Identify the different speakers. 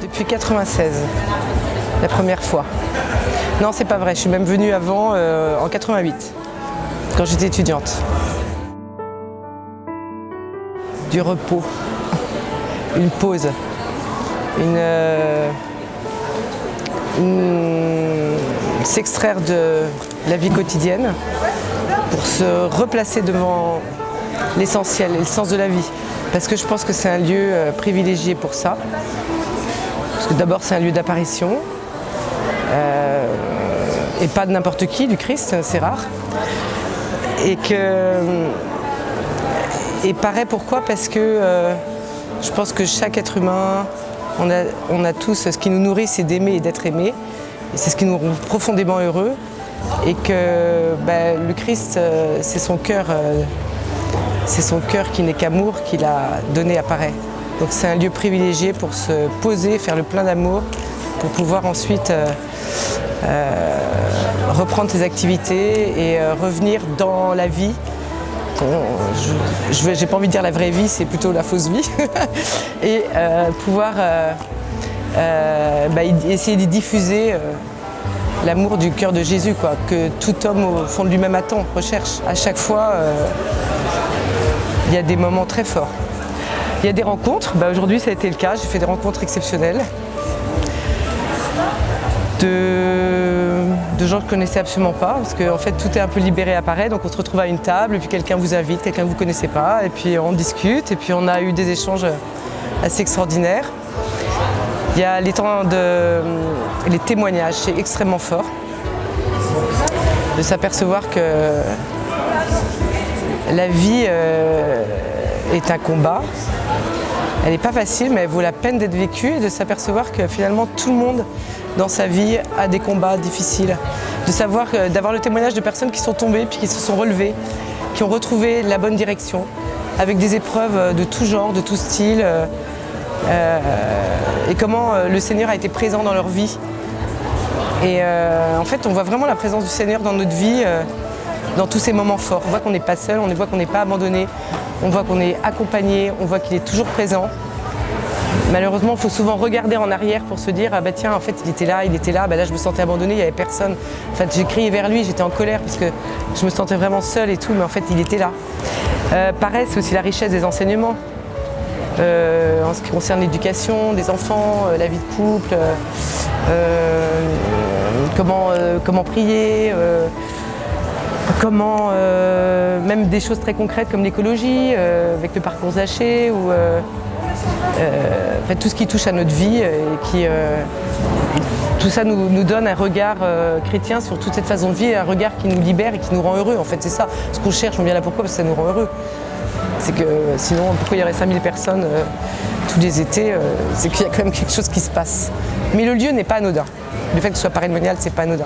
Speaker 1: Depuis 96, la première fois. Non, c'est pas vrai, je suis même venue avant, en 88, quand j'étais étudiante. Du repos, une pause, s'extraire de la vie quotidienne pour se replacer devant l'essentiel et le sens de la vie. Parce que je pense que c'est un lieu privilégié pour ça. Parce que d'abord c'est un lieu d'apparition, et pas de n'importe qui, du Christ, c'est rare. Et pareil, pourquoi? Parce que je pense que chaque être humain, on a tous, ce qui nous nourrit, c'est d'aimer et d'être aimé. Et c'est ce qui nous rend profondément heureux. Et que le Christ, c'est son cœur qui n'est qu'amour, qu'il a donné à pareil. Donc c'est un lieu privilégié pour se poser, faire le plein d'amour, pour pouvoir ensuite reprendre ses activités et revenir dans la vie. J'ai pas envie de dire la vraie vie, c'est plutôt la fausse vie. Et pouvoir essayer de diffuser l'amour du cœur de Jésus, quoi, que tout homme au fond de lui-même attend, recherche. À chaque fois, il y a des moments très forts. Il y a des rencontres, aujourd'hui ça a été le cas, j'ai fait des rencontres exceptionnelles. De gens que je ne connaissais absolument pas, parce qu'en fait tout est un peu libéré à Paris, donc on se retrouve à une table, et puis quelqu'un vous invite, quelqu'un que vous ne connaissez pas, et puis on discute, et puis on a eu des échanges assez extraordinaires. Il y a les témoignages, c'est extrêmement fort, de s'apercevoir que la vie est un combat. Elle n'est pas facile, mais elle vaut la peine d'être vécue, et de s'apercevoir que finalement tout le monde dans sa vie a des combats difficiles. D'avoir le témoignage de personnes qui sont tombées, puis qui se sont relevées, qui ont retrouvé la bonne direction, avec des épreuves de tout genre, de tout style, et comment le Seigneur a été présent dans leur vie. Et en fait, on voit vraiment la présence du Seigneur dans notre vie, dans tous ces moments forts. On voit qu'on n'est pas seul, on voit qu'on n'est pas abandonné, on voit qu'on est accompagné, on voit qu'il est toujours présent. Malheureusement, il faut souvent regarder en arrière pour se dire « Ah bah tiens, en fait, il était là, là je me sentais abandonnée, il n'y avait personne. » En fait, j'ai crié vers lui, j'étais en colère parce que je me sentais vraiment seule et tout, mais en fait, il était là. Pareil, c'est aussi la richesse des enseignements. En ce qui concerne l'éducation des enfants, la vie de couple, comment prier, même des choses très concrètes comme l'écologie, avec le parcours Zaché, ou en fait, tout ce qui touche à notre vie, tout ça nous donne un regard chrétien sur toute cette façon de vie, un regard qui nous libère et qui nous rend heureux. En fait, c'est ça, ce qu'on cherche, on vient là pourquoi? Parce que ça nous rend heureux. C'est que sinon, pourquoi il y aurait 5000 personnes tous les étés? C'est qu'il y a quand même quelque chose qui se passe. Mais le lieu n'est pas anodin. Le fait que ce soit Paris-le-Monial, c'est pas anodin.